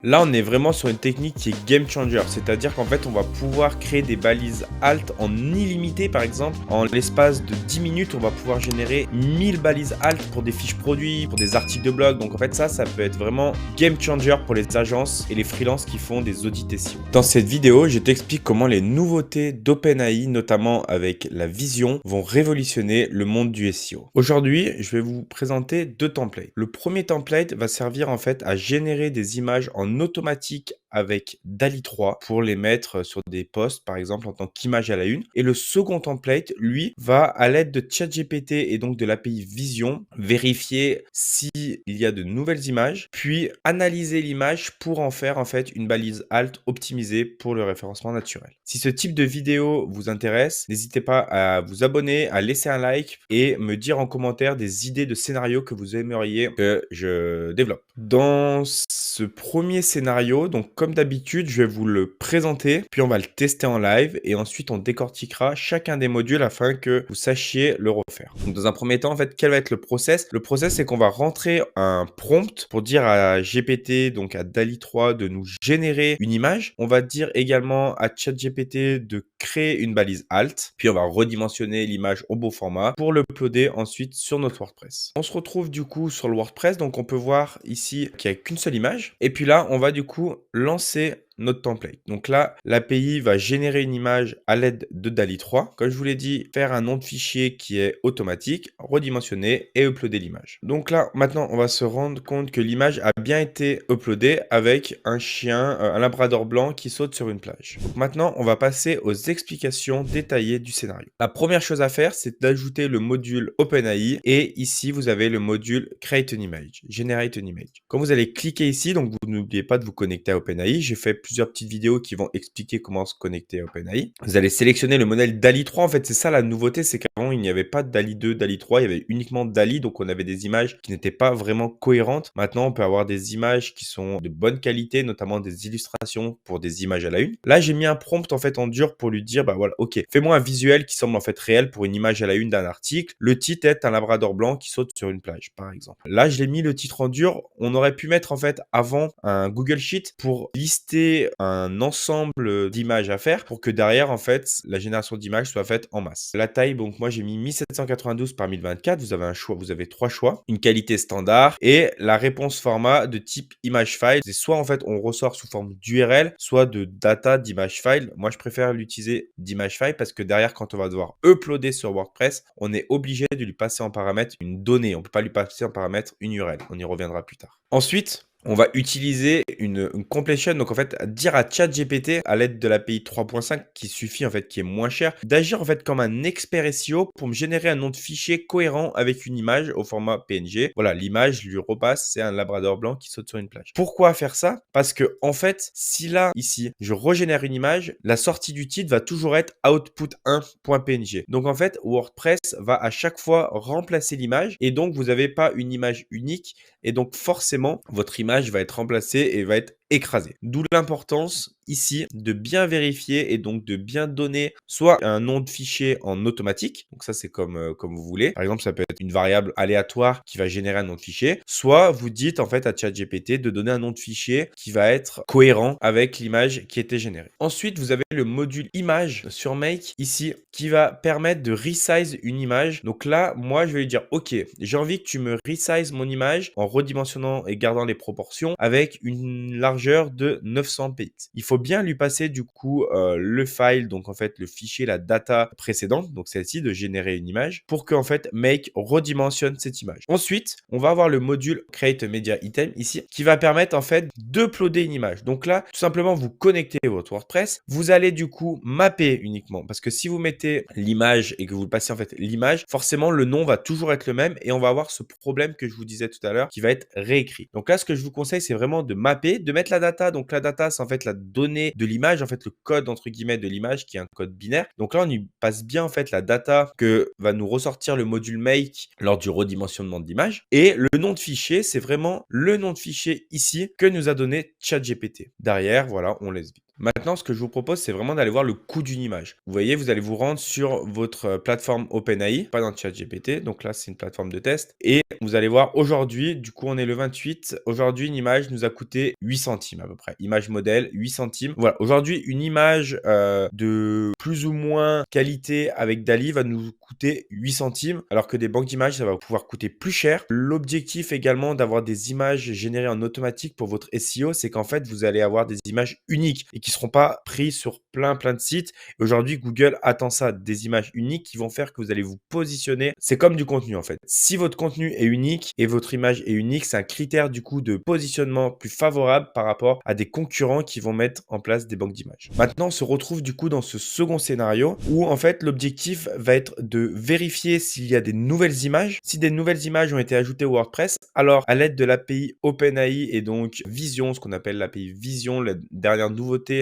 Là, on est vraiment sur une technique qui est game changer, c'est-à-dire qu'en fait, on va pouvoir créer des balises alt en illimité, par exemple. En l'espace de 10 minutes, on va pouvoir générer 1000 balises alt pour des fiches produits, pour des articles de blog. Donc en fait, ça peut être vraiment game changer pour les agences et les freelances qui font des audits SEO. Dans cette vidéo, je t'explique comment les nouveautés d'OpenAI, notamment avec la vision, vont révolutionner le monde du SEO. Aujourd'hui, je vais vous présenter deux templates. Le premier template va servir en fait à générer des images en automatique avec DALL-E 3 pour les mettre sur des posts, par exemple, en tant qu'image à la une. Et le second template, lui, va à l'aide de ChatGPT et donc de l'API Vision, vérifier s'il y a de nouvelles images, puis analyser l'image pour en faire en fait une balise alt optimisée pour le référencement naturel. Si ce type de vidéo vous intéresse, n'hésitez pas à vous abonner, à laisser un like et me dire en commentaire des idées de scénarios que vous aimeriez que je développe. Dans ce premier scénario, donc comme d'habitude, je vais vous le présenter, puis on va le tester en live et ensuite on décortiquera chacun des modules afin que vous sachiez le refaire. Donc dans un premier temps, en fait, quel va être le process? Le process, c'est qu'on va rentrer un prompt pour dire à GPT, donc à DALL-E 3, de nous générer une image. On va dire également à ChatGPT de créer une balise alt, puis on va redimensionner l'image au beau format pour l'uploader ensuite sur notre WordPress. On se retrouve du coup sur le WordPress, donc on peut voir ici qu'il n'y a qu'une seule image. Et puis là, on va du coup lancer notre template. Donc là, l'API va générer une image à l'aide de DALL-E 3. Comme je vous l'ai dit, faire un nom de fichier qui est automatique, redimensionner et uploader l'image. Donc là, maintenant, on va se rendre compte que l'image a bien été uploadée avec un chien, un labrador blanc qui saute sur une plage. Donc maintenant, on va passer aux explications détaillées du scénario. La première chose à faire, c'est d'ajouter le module OpenAI et ici, vous avez le module Create an Image, Generate an Image. Quand vous allez cliquer ici, donc vous n'oubliez pas de vous connecter à OpenAI. J'ai fait plusieurs petites vidéos qui vont expliquer comment se connecter à OpenAI. Vous allez sélectionner le modèle DALL-E 3. En fait, c'est ça la nouveauté, c'est qu'avant, il n'y avait pas de DALL-E 2, DALL-E 3, il y avait uniquement DALL-E, donc on avait des images qui n'étaient pas vraiment cohérentes. Maintenant, on peut avoir des images qui sont de bonne qualité, notamment des illustrations pour des images à la une. Là, j'ai mis un prompt en fait en dur pour lui dire, bah voilà, ok, fais-moi un visuel qui semble en fait réel pour une image à la une d'un article. Le titre est un labrador blanc qui saute sur une plage, par exemple. Là, je l'ai mis le titre en dur. On aurait pu mettre en fait avant un Google Sheet pour lister un ensemble d'images à faire pour que derrière en fait la génération d'images soit faite en masse. La taille, donc moi j'ai mis 1792 par 1024. Vous avez un choix, vous avez trois choix, une qualité standard et la réponse format de type image file. C'est soit en fait on ressort sous forme d'URL, soit de data d'image file. Moi je préfère l'utiliser d'image file parce que derrière quand on va devoir uploader sur WordPress, on est obligé de lui passer en paramètre une donnée. On peut pas lui passer en paramètre une URL. On y reviendra plus tard. Ensuite, on va utiliser une completion, donc en fait dire à ChatGPT à l'aide de l'API 3.5 qui suffit en fait, qui est moins cher, d'agir en fait comme un expert SEO pour me générer un nom de fichier cohérent avec une image au format PNG. Voilà, l'image lui repasse, c'est un labrador blanc qui saute sur une plage. Pourquoi faire ça? Parce que en fait, si là, ici, je régénère une image, la sortie du titre va toujours être output1.png. Donc en fait, WordPress va à chaque fois remplacer l'image et donc vous n'avez pas une image unique et donc forcément, votre image va être remplacée et va être écrasée. D'où l'importance ici de bien vérifier et donc de bien donner soit un nom de fichier en automatique, donc ça c'est comme vous voulez. Par exemple, ça peut être une variable aléatoire qui va générer un nom de fichier, soit vous dites en fait à ChatGPT de donner un nom de fichier qui va être cohérent avec l'image qui était générée. Ensuite, vous avez le module image sur Make ici qui va permettre de resize une image. Donc là, moi je vais lui dire ok, j'ai envie que tu me resize mon image en redimensionnant et gardant les proportions avec une largeur de 900 px. Il faut bien lui passer du coup le file, donc en fait le fichier, la data précédente, donc celle-ci de générer une image pour que en fait Make redimensionne cette image. Ensuite, on va avoir le module Create Media Item ici qui va permettre en fait d'uploader une image. Donc là, tout simplement vous connectez votre WordPress, vous allez du coup mapper uniquement parce que si vous mettez l'image et que vous passez en fait l'image, forcément le nom va toujours être le même et on va avoir ce problème que je vous disais tout à l'heure qui va être réécrit. Donc là, ce que je vous conseille, c'est vraiment de mapper, de mettre la data. Donc la data, c'est en fait la donnée données de l'image, en fait le code entre guillemets de l'image qui est un code binaire. Donc là on y passe bien en fait la data que va nous ressortir le module make lors du redimensionnement de l'image. Et le nom de fichier, c'est vraiment le nom de fichier ici que nous a donné ChatGPT. Derrière, voilà, on laisse vite. Maintenant, ce que je vous propose, c'est vraiment d'aller voir le coût d'une image. Vous voyez, vous allez vous rendre sur votre plateforme OpenAI, pas dans ChatGPT. Donc là, c'est une plateforme de test. Et vous allez voir aujourd'hui, du coup, on est le 28. Aujourd'hui, une image nous a coûté 8 centimes à peu près. Image modèle, 8 centimes. Voilà, aujourd'hui, une image de plus ou moins qualité avec DALL-E va nous coûter 8 centimes, alors que des banques d'images, ça va pouvoir coûter plus cher. L'objectif également d'avoir des images générées en automatique pour votre SEO, c'est qu'en fait, vous allez avoir des images uniques et qui seront pas prises sur plein de sites. Aujourd'hui, Google attend ça, des images uniques qui vont faire que vous allez vous positionner. C'est comme du contenu en fait. Si votre contenu est unique et votre image est unique, c'est un critère du coup de positionnement plus favorable par rapport à des concurrents qui vont mettre en place des banques d'images. Maintenant, on se retrouve du coup dans ce second scénario où en fait l'objectif va être de vérifier s'il y a des nouvelles images. Si des nouvelles images ont été ajoutées au WordPress, alors à l'aide de l'API OpenAI et donc Vision, ce qu'on appelle l'API Vision, la dernière nouveauté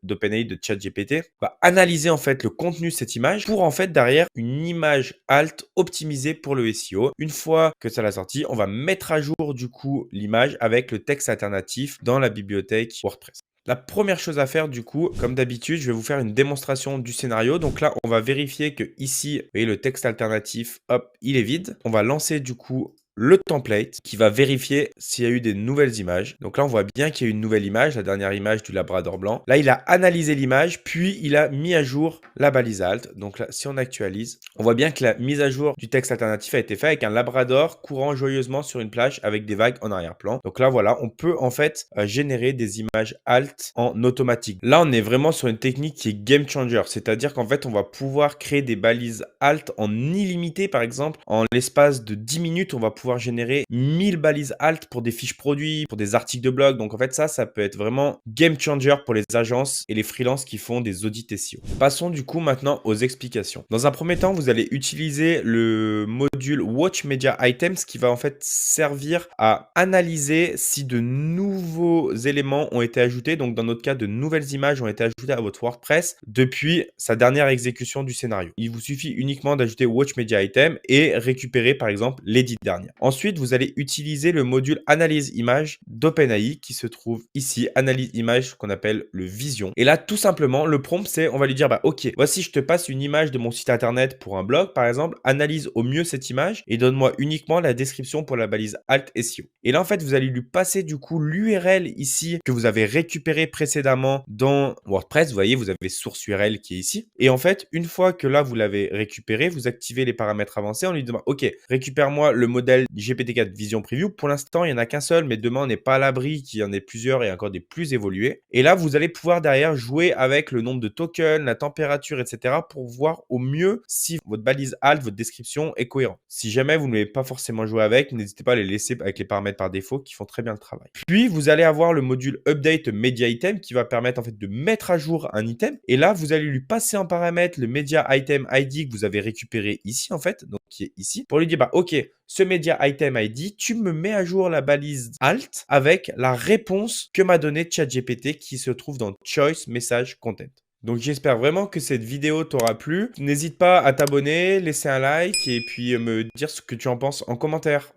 d'OpenAI, de ChatGPT, va analyser en fait le contenu de cette image pour en fait derrière une image alt optimisée pour le SEO. Une fois que ça l'a sorti, on va mettre à jour du coup l'image avec le texte alternatif dans la bibliothèque WordPress. La première chose à faire du coup, comme d'habitude, je vais vous faire une démonstration du scénario. Donc là, on va vérifier que ici, vous voyez le texte alternatif, hop, il est vide. On va lancer du coup le template qui va vérifier s'il y a eu des nouvelles images. Donc là, on voit bien qu'il y a eu une nouvelle image, la dernière image du labrador blanc. Là, il a analysé l'image, puis il a mis à jour la balise alt. Donc là, si on actualise, on voit bien que la mise à jour du texte alternatif a été faite avec un labrador courant joyeusement sur une plage avec des vagues en arrière-plan. Donc là, voilà, on peut en fait générer des images alt en automatique. Là, on est vraiment sur une technique qui est game changer. C'est-à-dire qu'en fait, on va pouvoir créer des balises alt en illimité, par exemple. En l'espace de 10 minutes, on va pouvoir générer 1000 balises alt pour des fiches produits, pour des articles de blog. Donc en fait, ça peut être vraiment game changer pour les agences et les freelances qui font des audits SEO. Passons du coup maintenant aux explications. Dans un premier temps, vous allez utiliser le module Watch Media Items qui va en fait servir à analyser si de nouveaux éléments ont été ajoutés. Donc dans notre cas, de nouvelles images ont été ajoutées à votre WordPress depuis sa dernière exécution du scénario. Il vous suffit uniquement d'ajouter Watch Media Item et récupérer par exemple les 10 dernières. Ensuite, vous allez utiliser le module Analyse Image d'OpenAI qui se trouve ici, Analyse Image qu'on appelle le Vision. Et là, tout simplement, le prompt, c'est on va lui dire, bah ok, voici, je te passe une image de mon site internet pour un blog, par exemple, analyse au mieux cette image et donne-moi uniquement la description pour la balise Alt SEO. Et là, en fait, vous allez lui passer du coup l'URL ici que vous avez récupéré précédemment dans WordPress. Vous voyez, vous avez source URL qui est ici. Et en fait, une fois que là, vous l'avez récupéré, vous activez les paramètres avancés. On lui demande, ok, récupère-moi le modèle GPT-4 Vision Preview. Pour l'instant, il n'y en a qu'un seul, mais demain, on n'est pas à l'abri qu'il y en ait plusieurs et encore des plus évolués. Et là, vous allez pouvoir derrière jouer avec le nombre de tokens, la température, etc. pour voir au mieux si votre balise alt, votre description est cohérente. Si jamais vous ne l'avez pas forcément joué avec, n'hésitez pas à les laisser avec les paramètres par défaut qui font très bien le travail. Puis, vous allez avoir le module Update Media Item qui va permettre en fait de mettre à jour un item. Et là, vous allez lui passer en paramètre le Media Item ID que vous avez récupéré ici en fait, donc qui est ici, pour lui dire, bah ok, ce Media Item ID, tu me mets à jour la balise alt avec la réponse que m'a donné ChatGPT qui se trouve dans Choice Message Content. Donc j'espère vraiment que cette vidéo t'aura plu. N'hésite pas à t'abonner, laisser un like et puis me dire ce que tu en penses en commentaire.